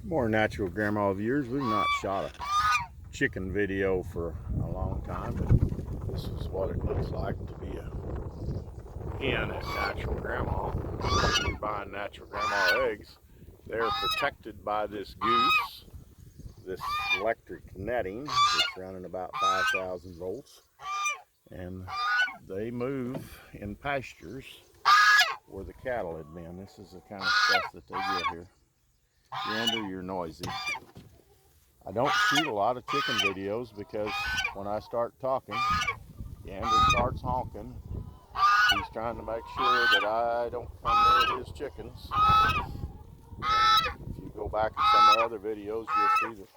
More natural grandma viewers, we've not shot a chicken video for a long time, but this is what it looks like to be a hen at natural grandma. If you're buying natural grandma eggs, they're protected by this goose, this electric netting that's running about 5,000 volts, and they move in pastures where the cattle had been. This is the kind of stuff that they get here. Gander, you're noisy. I don't shoot a lot of chicken videos because when I start talking, Gander starts honking. He's trying to make sure that I don't come near his chickens. If you go back to some of the other videos, you'll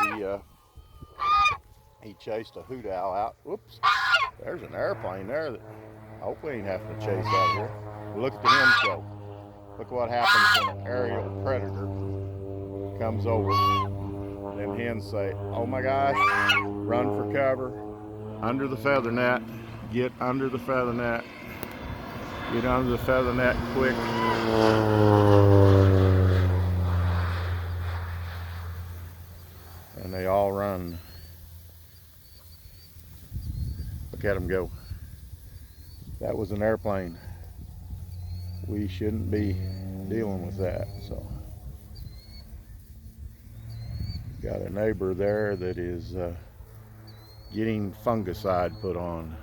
see that he chased a hoot owl out. Whoops, there's an airplane there that I hope we ain't having to chase out here. Look at the hen show. Look what happens when an aerial predator comes over. Then hens say, oh my gosh, run for cover, under the feather net, get under the feather net, get under the feather net quick. And they all run. Look at them go. That was an airplane. We shouldn't be dealing with that, so. Got a neighbor there that is getting fungicide put on,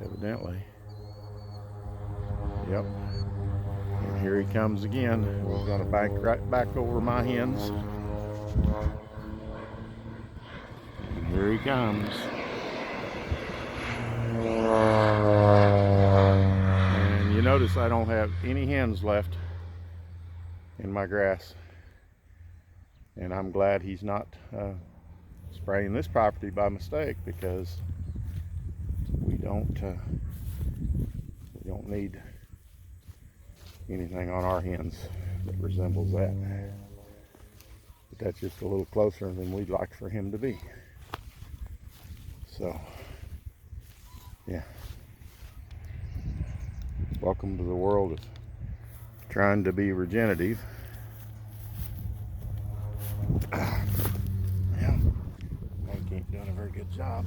evidently. Yep. And here he comes again. We're going to bank right back over my hens. And here he comes. And you notice I don't have any hens left in my grass. And I'm glad he's not spraying this property by mistake, because we don't need anything on our hens that resembles that. But that's just a little closer than we'd like for him to be. So, yeah. Welcome to the world of trying to be regenerative. Yeah, Hank ain't doing a very good job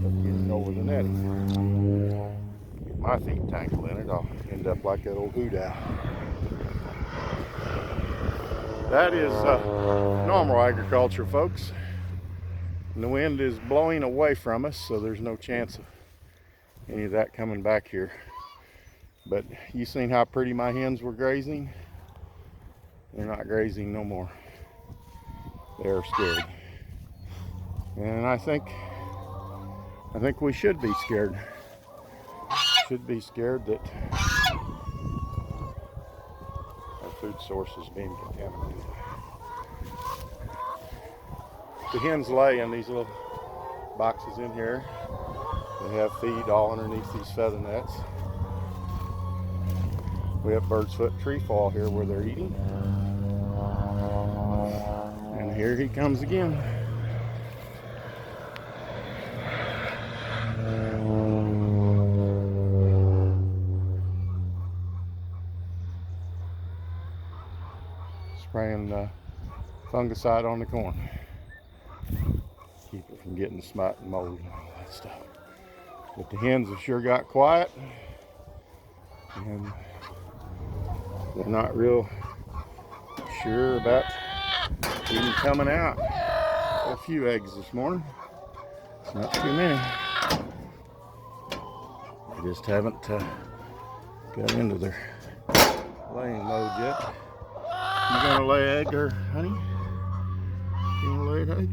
of getting over the netting. Get my feet tangled in it, I'll end up like that old hoot owl. That is normal agriculture, folks. And the wind is blowing away from us, so there's no chance of any of that coming back here. But you seen how pretty my hens were grazing? They're not grazing no more. They're scared. And I think we should be scared. Should be scared that our food source is being contaminated. The hens lay in these little boxes in here. They have feed all underneath these feather nets. We have bird's foot trefoil here where they're eating. And here he comes again. Spraying fungicide on the corn. Keep it from getting smut and mold and all that stuff. But the hens have sure got quiet. And they're not real sure about even coming out. A few eggs this morning. It's not too many. They just haven't got into their laying mode yet. You gonna lay an egg or honey? You gonna lay an egg?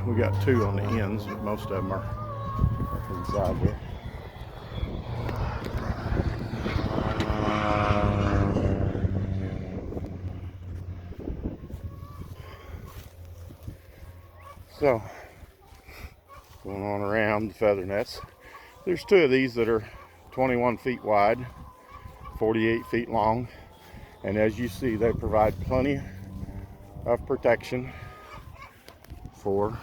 We got two on the ends, but most of them are inside here. So, going on around the feather nets, there's two of these that are 21 feet wide, 48 feet long, and as you see, they provide plenty of protection for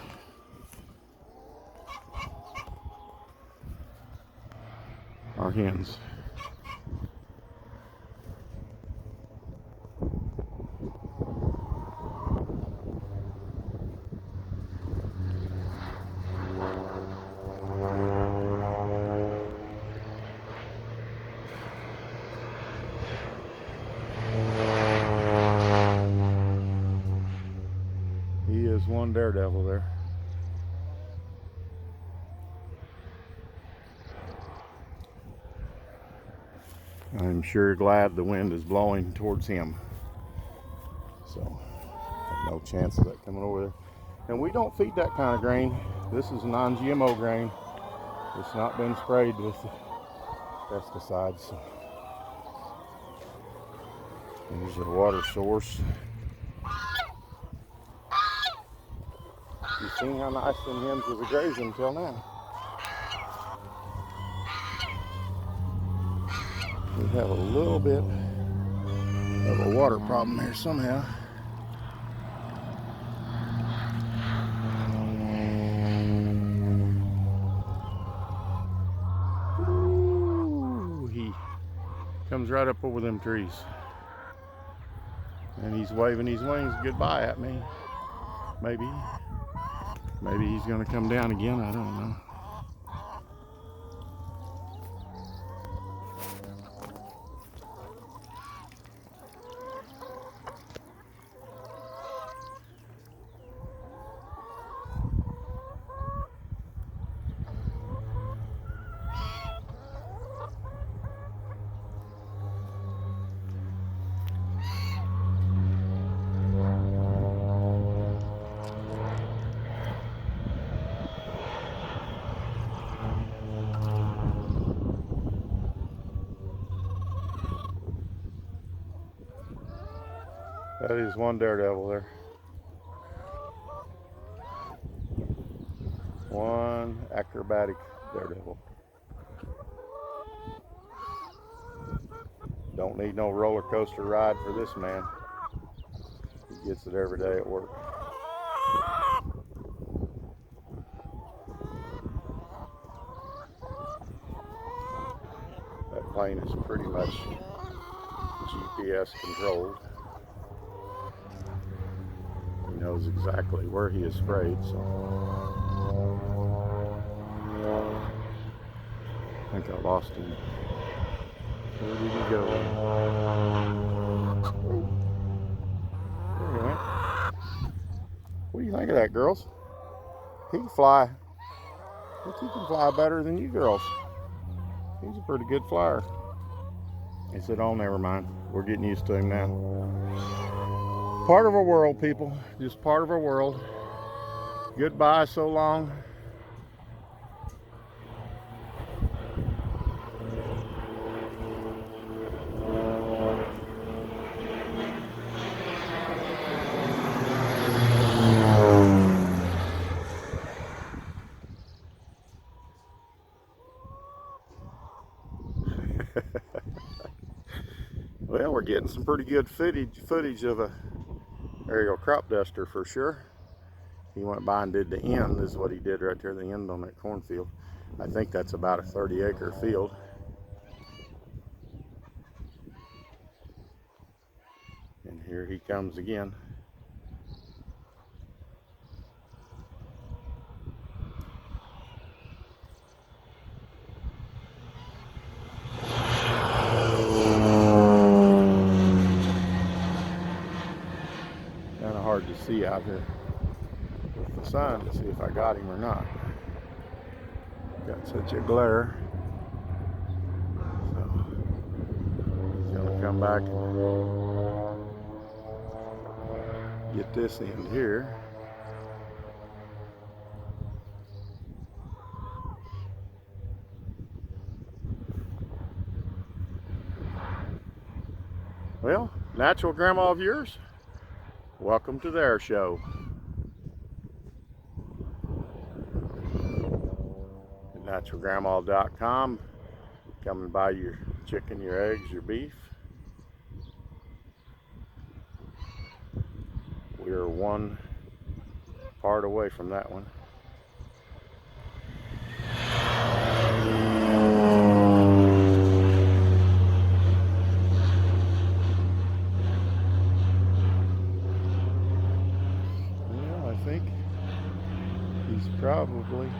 our hens. one daredevil there. I'm sure glad the wind is blowing towards him. So, no chance of that coming over there. And we don't feed that kind of grain. This is non-GMO grain. It's not been sprayed with pesticides. So. There's a water source. You've seen how nice them hens was grazing until now. We have a little bit of a water problem here somehow. Ooh, he comes right up over them trees. And he's waving his wings goodbye at me. Maybe he's gonna come down again, I don't know. That is one daredevil there. One acrobatic daredevil. Don't need no roller coaster ride for this man. He gets it every day at work. That plane is pretty much GPS controlled. He knows exactly where he is sprayed, so I think I lost him. Where did he go? There he went. What do you think of that, girls? He can fly. I think he can fly better than you girls. He's a pretty good flyer. He said, oh, never mind. We're getting used to him now. Part of our world, people. Just part of our world. Goodbye so long. Well, we're getting some pretty good footage of a aerial crop duster for sure. He went by and did the end, is what he did right there, the end on that cornfield. I think that's about a 30-acre field. And here he comes again. Kind of hard to see out here with the sun to see if I got him or not. Got such a glare. So he's gonna come back and get this end here. Well, natural grandma viewers, welcome to their show. naturalgrandma.com, come and buy your chicken, your eggs, your beef. We are one part away from that one. Well, I think he's probably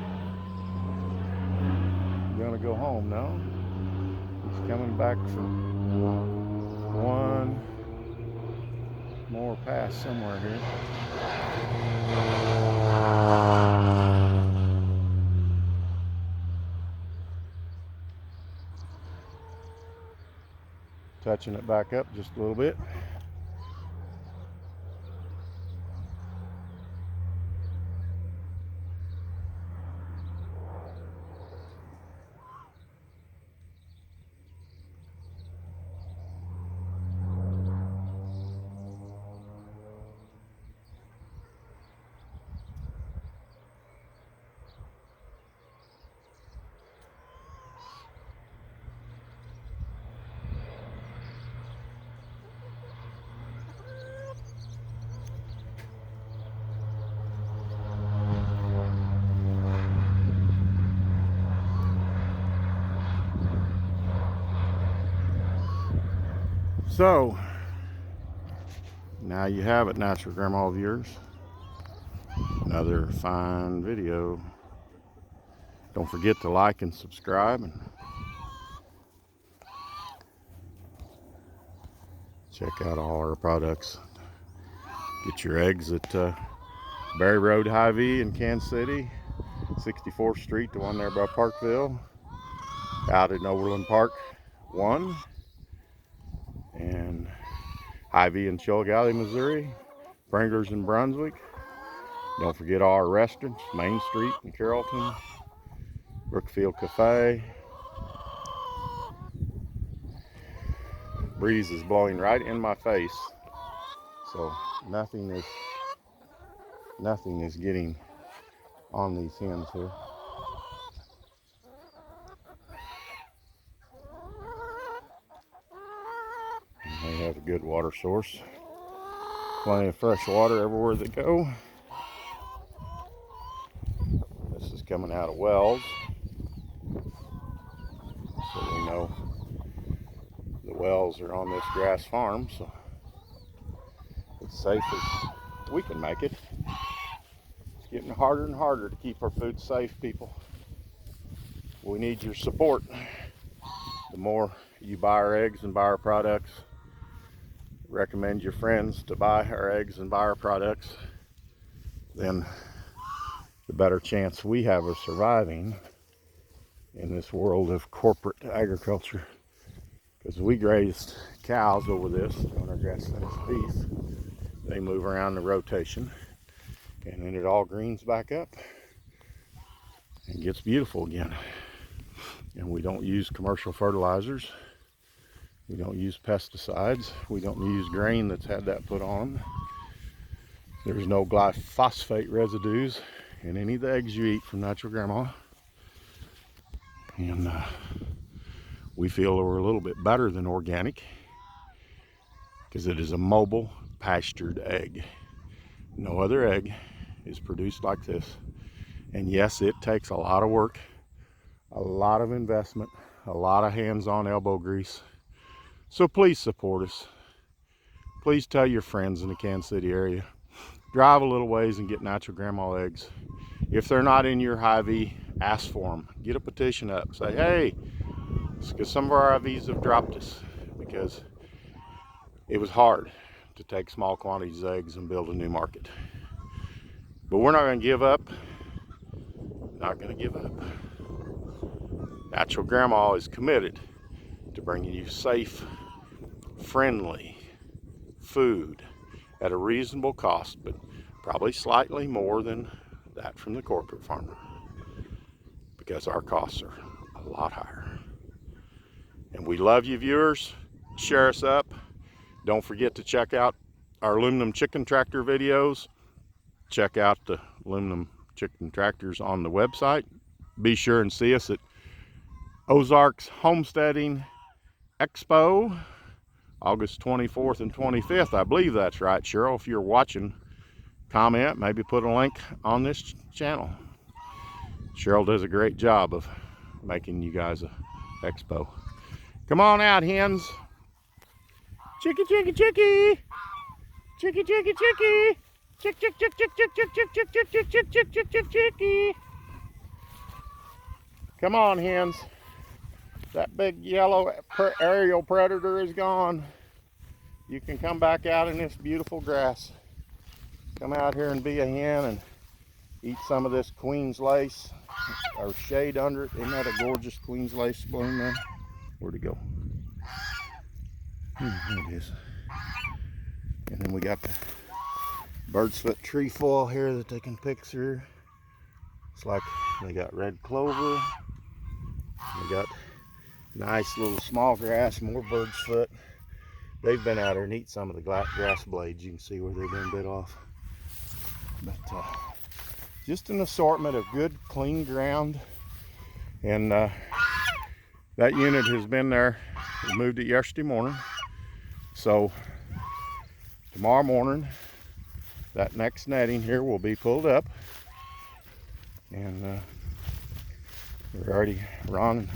gonna go home now. He's coming back for 1, more past somewhere here. Touching it back up just a little bit. So, now you have it, Natural Grandma viewers. Another fine video. Don't forget to like and subscribe, and check out all our products. Get your eggs at Berry Road Hy-Vee in Kansas City, 64th Street, the one there by Parkville, out in Overland Park 1, and Hy-Vee in Chillicothe, Missouri, Pringers in Brunswick. Don't forget all our restaurants, Main Street in Carrollton, Brookfield Cafe. Breeze is blowing right in my face, so nothing is getting on these hens here. And they have a good water source. Plenty of fresh water everywhere they go. This is coming out of wells, so we know the wells are on this grass farm, so it's safe as we can make it. It's getting harder and harder to keep our food safe, people. We need your support. The more you buy our eggs and buy our products, recommend your friends to buy our eggs and buy our products, then the better chance we have of surviving in this world of corporate agriculture. Because we grazed cows over this on our grass-finished beef. They move around the rotation, and then it all greens back up and gets beautiful again. And we don't use commercial fertilizers. We don't use pesticides. We don't use grain that's had that put on them. There's no glyphosate residues in any of the eggs you eat from Natural Grandma. And we feel we're a little bit better than organic because it is a mobile pastured egg. No other egg is produced like this. And yes, it takes a lot of work, a lot of investment, a lot of hands-on elbow grease. So please support us. Please tell your friends in the Kansas City area. Drive a little ways and get Natural Grandma eggs. If they're not in your Hy-Vee, ask for them. Get a petition up. Say, hey, because some of our Hy-Vees have dropped us because it was hard to take small quantities of eggs and build a new market. But we're not going to give up. Not going to give up. Natural Grandma is committed to bringing you safe, friendly food at a reasonable cost, but probably slightly more than that from the corporate farmer, because our costs are a lot higher. And we love you, viewers. Share us up. Don't forget to check out our aluminum chicken tractor videos. Check out the aluminum chicken tractors on the website. Be sure and see us at Ozarks Homesteading Expo, August 24th and 25th. I believe that's right, Cheryl. If you're watching, comment, maybe put a link on this channel. Cheryl does a great job of making you guys a expo. Come on out, hens. Chicky, chicky, chicky. Chicky, chicky, chicky. Chick, chick, chick, chick, chick, chick, chick, chick, chick, chick, chick, chick, chick, chick, chicky. Come on, hens. That big yellow aerial predator is gone. you can come back out in this beautiful grass. Come out here and be a hen and eat some of this Queen's lace or shade under it. Isn't that a gorgeous Queen's lace bloom there? Where'd it go? There it is. And then we got the bird's foot trefoil here that they can pick through. It's like they got red clover. They got nice little small grass, more bird's foot. They've been out here and eat some of the grass blades. You can see where they've been bit off. But just an assortment of good, clean ground. And that unit has been there. We moved it yesterday morning. So tomorrow morning, that next netting here will be pulled up. And we're already, Ron and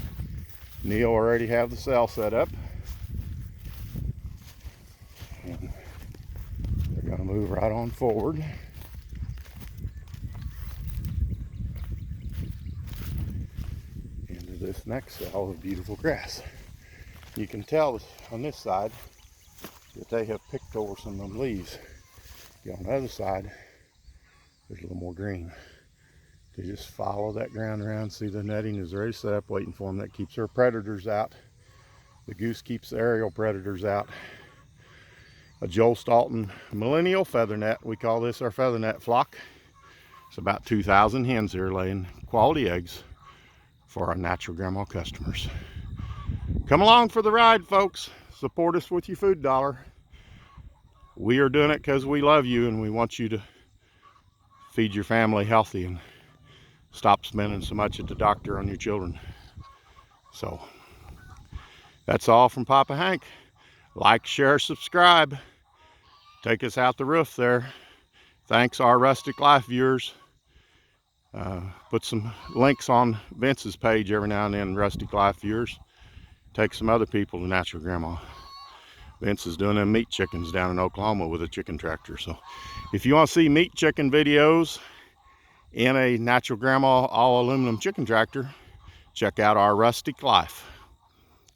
Neil already have the cell set up. And they're gonna move right on forward. Into this next cell of beautiful grass. You can tell on this side that they have picked over some of them leaves. On the other side, there's a little more green. They just follow that ground around. See, the netting is already set up waiting for them. That keeps their predators out. The goose keeps the aerial predators out. A Joel Staunton millennial feathernet. We call this our Feathernet Flock. It's about 2,000 hens here laying quality eggs for our natural grandma customers. Come along for the ride, folks. Support us with your food dollar. We are doing it because we love you and we want you to feed your family healthy and stop spending so much at the doctor on your children. So that's all from Papa Hank. Like, share, subscribe. Take us out the roof there. Thanks our Rustic Life viewers. Put some links on Vince's page every now and then, Rustic Life viewers. Take some other people to Natural Grandma. Vince is doing them meat chickens down in Oklahoma with a chicken tractor. So if you want to see meat chicken videos in a Natural Grandma all aluminum chicken tractor, check out our Rustic Life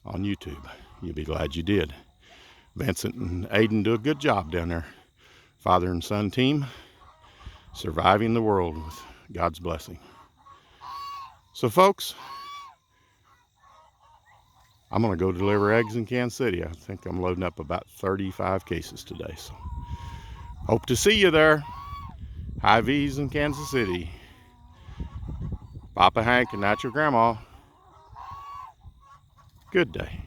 on YouTube. You'll be glad you did. Vincent and Aiden do a good job down there. Father and son team, surviving the world with God's blessing. So folks, I'm gonna go deliver eggs in Kansas City. I think I'm loading up about 35 cases today. So hope to see you there. High V's in Kansas City. Papa Hank and Natural Grandma. Good day.